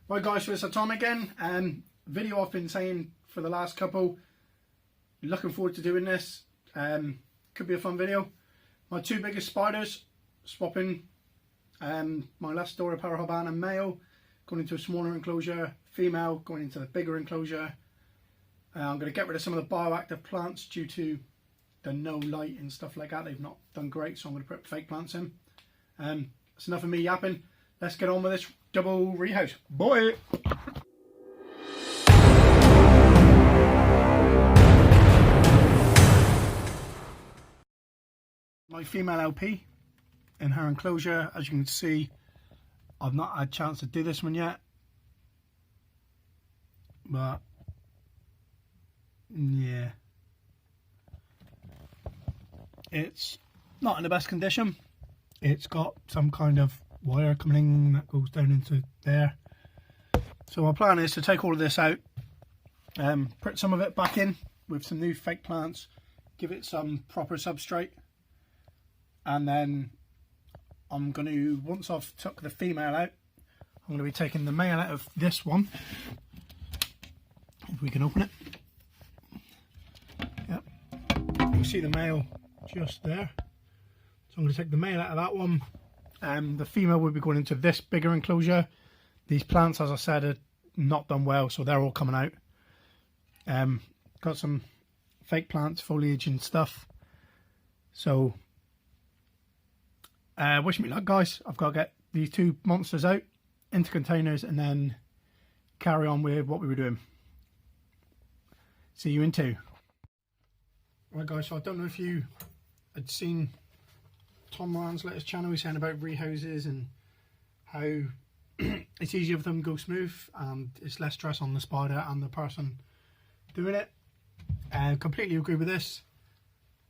Right guys, so it's Tom again. Video I've been saying for the last couple. Looking forward to doing this. Could be a fun video. My two biggest spiders, swapping my Lasiodora Parahybana male, going into a smaller enclosure, female going into the bigger enclosure. I'm going to get rid of some of the bioactive plants due to the no light and stuff like that. They've not done great, so I'm going to put fake plants in. That's enough of me yapping. Let's get on with this double rehouse. Boy! My female LP in her enclosure. As you can see, I've not had a chance to do this one yet, but yeah, it's not in the best condition. It's got some kind of wire coming in that goes down into there. So my plan is to take all of this out, put some of it back in with some new fake plants, give it some proper substrate, and then I'm going to, once I've took the female out, I'm going to be taking the male out of this one. If we can open it. Yep. You see the male just there. So I'm going to take the male out of that one. The female will be going into this bigger enclosure. These plants, as I said, are not done well, so they're all coming out. Got some fake plants, foliage and stuff. So wish me luck, guys. I've got to get these two monsters out into containers and then carry on with what we were doing. See you in two. Right guys, so I don't know if you had seen Tom Ryan's latest channel. He's saying about rehouses and how it's easier for them to go smooth and it's less stress on the spider and the person doing it. I completely agree with this.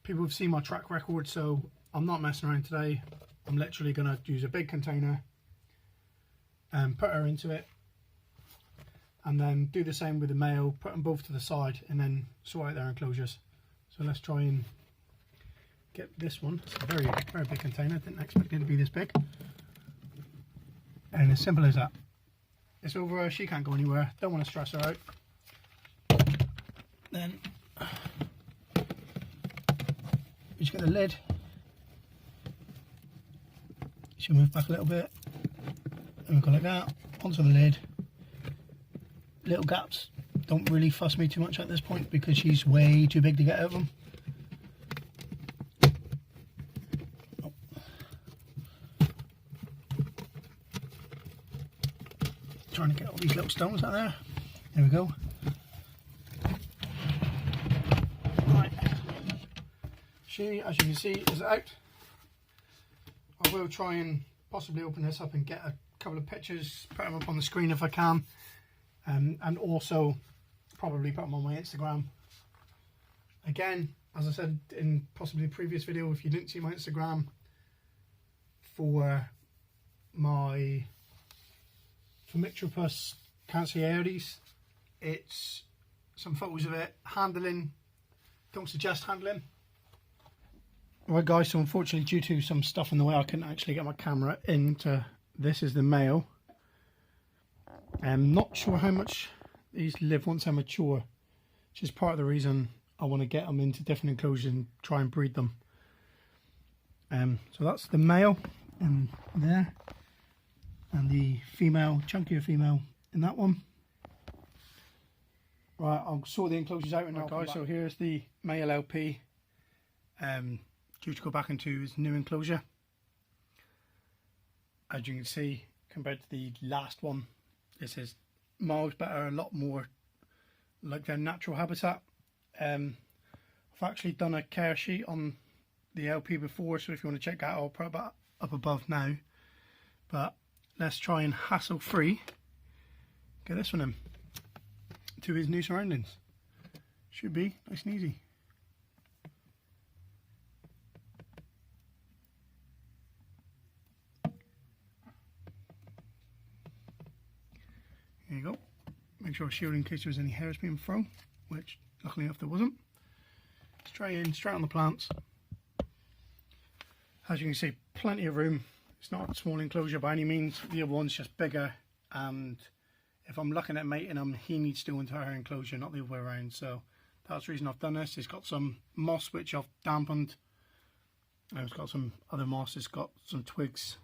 People have seen my track record, so I'm not messing around today. I'm literally going to use a big container and put her into it, and then do the same with the male, put them both to the side and then sort out their enclosures. So let's try and get this one. It's a very big container. Didn't expect it to be this big. And as simple as that. It's over her, she can't go anywhere. Don't want to stress her out. Then you just get the lid. She'll move back a little bit. And we've got like that. Onto the lid. Little gaps don't really fuss me too much at this point because she's way too big to get out of them. Trying to get all these little stones out there. There we go. Right. She, as you can see, is out. I will try and possibly open this up and get a couple of pictures, put them up on the screen if I can, and also probably put them on my Instagram. Again, as I said in possibly a previous video, if you didn't see my Instagram, for my Switcheroo Cancer, it's some photos of it handling. Don't suggest handling. Right guys, so unfortunately due to some stuff in the way I couldn't actually get my camera into this. Is the male. I'm not sure how much these live once they're mature, which is part of the reason I want to get them into different enclosures and try and breed them. So that's the male in there, and the female, chunkier female in that one. Right, I'll sort the enclosures out now, guys. So here's the male LP, due to go back into his new enclosure. As you can see, compared to the last one, this is miles better, a lot more like their natural habitat. I've actually done a care sheet on the LP before, so if you want to check that out, I'll put it up above now. But let's try and hassle free get this one in to his new surroundings. Should be nice and easy. There you go. Make sure I shield in case there was any hairs being thrown, which luckily enough there wasn't. Straight on the plants. As you can see, plenty of room. It's not a small enclosure by any means. The other one's just bigger and if I'm looking at mating him, he needs to go into her enclosure, not the other way around. So that's the reason I've done this. It's got some moss which I've dampened. It's got some other moss. It's got some twigs,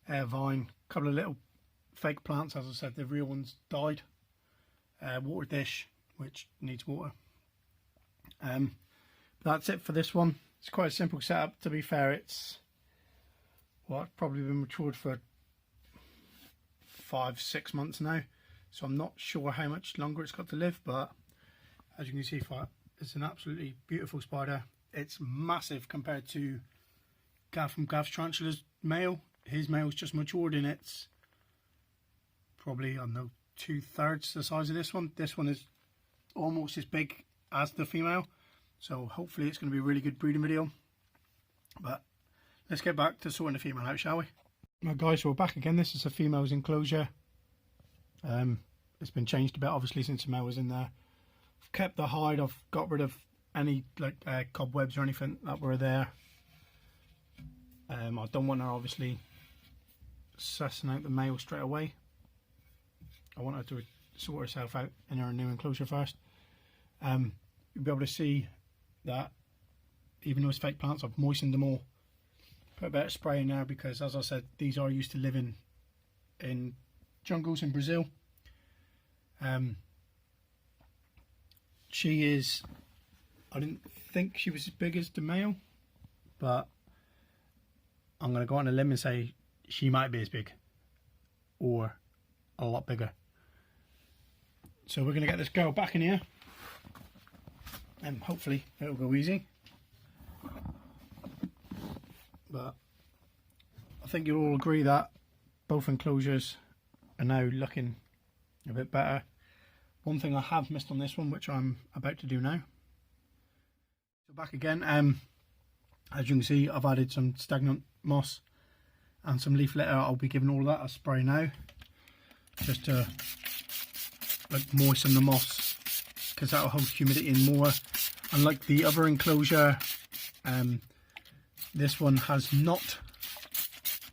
vine, a couple of little fake plants. As I said, the real ones died. Water dish which needs water. That's it for this one. It's quite a simple setup. To be fair, it's probably been matured for 5-6 months now, so I'm not sure how much longer it's got to live, but as you can see, it's an absolutely beautiful spider. It's massive compared to Gav from Gav's Tarantula's male. His male's just matured and it's probably, I don't know, 2/3 the size of this one. This one is almost as big as the female, so hopefully it's going to be a really good breeding video. But let's get back to sorting the female out, shall we? Right guys, so we're back again. This is a female's enclosure. It's been changed a bit obviously since the male was in there. I've kept the hide, I've got rid of any like cobwebs or anything that were there. I don't want her obviously sussing out the male straight away. I want her to sort herself out in her new enclosure first. You'll be able to see that even those fake plants, I've moistened them all. Put a bit of spray in there because, as I said, these are used to living in jungles in Brazil. She is, I didn't think she was as big as the male, but I'm going to go on a limb and say she might be as big or a lot bigger. So we're going to get this girl back in here and hopefully it'll go easy. But I think you'll all agree that both enclosures are now looking a bit better. One thing I have missed on this one, which I'm about to do now. So back again, as you can see, I've added some stagnant moss and some leaf litter. I'll be giving all of that a spray now, just to like moisten the moss, because that'll hold humidity in more. Unlike the other enclosure, this one has not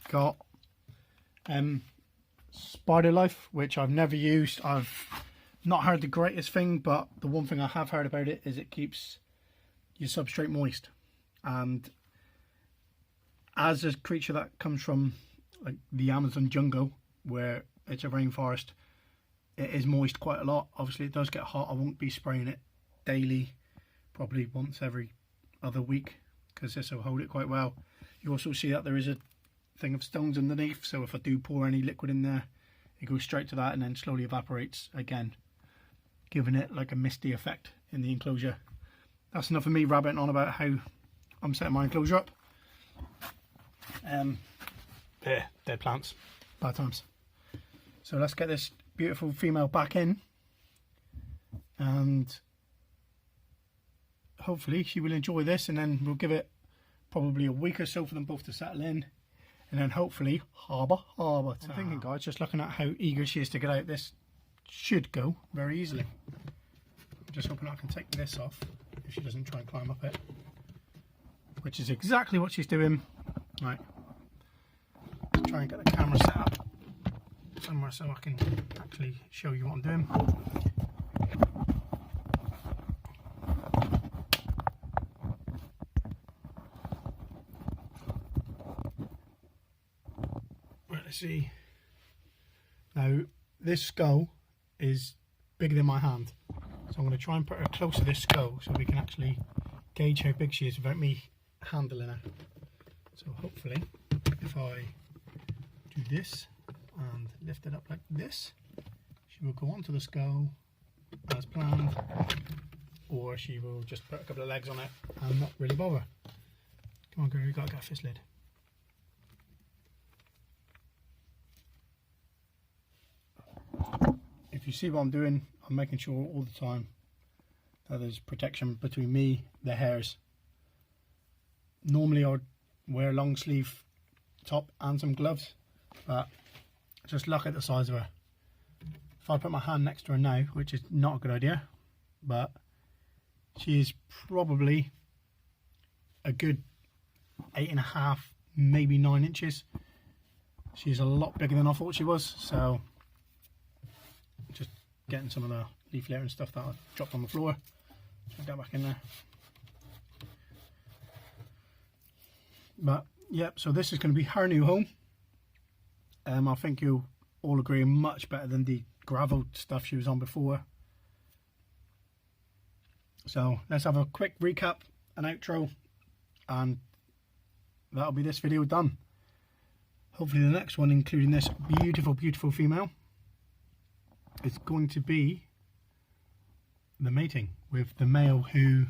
got spider life, which I've never used. I've not heard the greatest thing, but the one thing I have heard about it is it keeps your substrate moist. And as a creature that comes from like the Amazon jungle, where it's a rainforest, it is moist quite a lot. Obviously it does get hot. I won't be spraying it daily, probably once every other week, because this will hold it quite well. You also see that there is a thing of stones underneath, so if I do pour any liquid in there, it goes straight to that and then slowly evaporates again, giving it like a misty effect in the enclosure. That's enough of me rabbiting on about how I'm setting my enclosure up. Dead plants, bad times. So let's get this beautiful female back in, and hopefully she will enjoy this, and then we'll give it probably a week or so for them both to settle in, and then hopefully harbour time. I'm thinking, guys, just looking at how eager she is to get out, this should go very easily. I'm just hoping I can take this off if she doesn't try and climb up it, which is exactly what she's doing. Right, let's try and get the camera set up somewhere so I can actually show you what I'm doing. Right, let's see. Now this skull is bigger than my hand, so I'm going to try and put her close to this skull so we can actually gauge how big she is without me handling her. So hopefully if I do this and lift it up like this, she will go onto the skull as planned, or she will just put a couple of legs on it and not really bother. Come on girl, you gotta get a fist lid. If you see what I'm doing, I'm making sure all the time that there's protection between me, the hairs. Normally I'd wear a long sleeve top and some gloves, but just look at the size of her. If I put my hand next to her now, which is not a good idea, but she is probably a good 8.5, maybe 9 inches. She's a lot bigger than I thought she was, so getting some of the leaf litter and stuff that I dropped on the floor. So I'll get back in there. But yep, so this is going to be her new home. I think you'll all agree, much better than the gravel stuff she was on before. So let's have a quick recap, an outro, and that'll be this video done. Hopefully the next one, including this beautiful, beautiful female, is going to be the mating with the male who,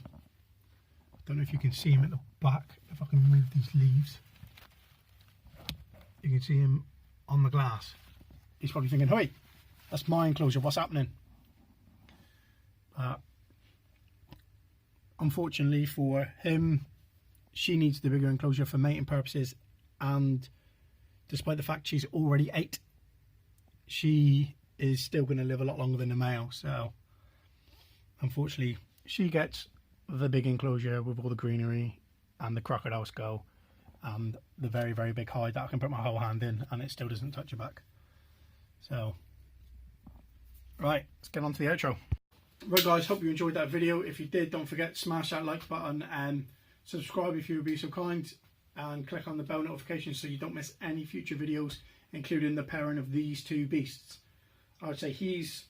I don't know if you can see him at the back, if I can move these leaves. You can see him on the glass. He's probably thinking, hey, that's my enclosure, what's happening? Unfortunately for him, she needs the bigger enclosure for mating purposes, and despite the fact she's already 8, she is still going to live a lot longer than the male. So unfortunately she gets the big enclosure with all the greenery and the crocodile skull and the very, very big hide that I can put my whole hand in and it still doesn't touch her back. So right, let's get on to the outro. Right guys, hope you enjoyed that video. If you did, don't forget to smash that like button and subscribe if you would be so kind, and click on the bell notification so you don't miss any future videos, including the pairing of these two beasts. I would say he's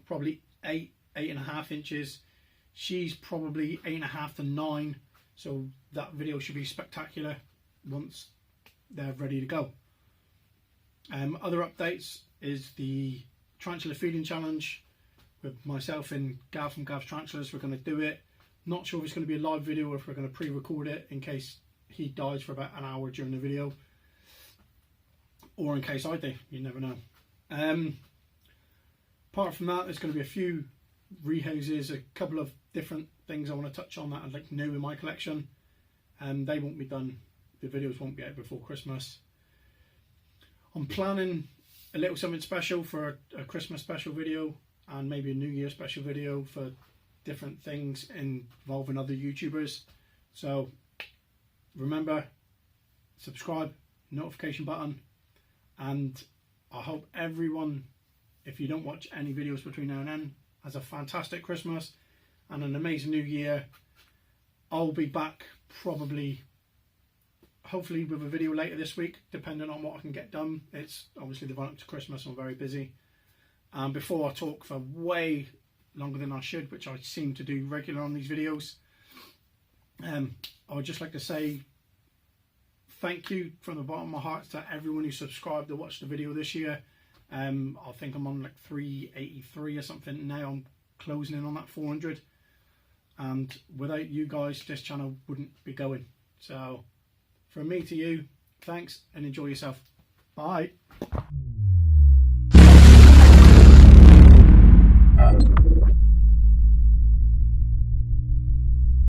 probably 8.5 inches, she's probably 8.5 to 9, so that video should be spectacular once they're ready to go. Other updates is the tarantula feeding challenge with myself and Gav from Gav's Tarantulas. We're going to do it. Not sure if it's going to be a live video or if we're going to pre-record it in case he dies for about an hour during the video, or in case I do, you never know. Apart from that, there's going to be a few rehouses, a couple of different things I want to touch on that I'd like new in my collection, and they won't be done, the videos won't be out before Christmas. I'm planning a little something special for a Christmas special video and maybe a New Year special video for different things involving other YouTubers. So remember, subscribe, notification button, and I hope everyone, if you don't watch any videos between now and then, has a fantastic Christmas and an amazing New Year. I'll be back probably, hopefully with a video later this week, depending on what I can get done. It's obviously the run up to Christmas, I'm very busy. Before I talk for way longer than I should, which I seem to do regular on these videos, I would just like to say thank you from the bottom of my heart to everyone who subscribed to watch the video this year. I think I'm on like 383 or something now. I'm closing in on that 400, and without you guys this channel wouldn't be going. So from me to you, thanks and enjoy yourself. Bye.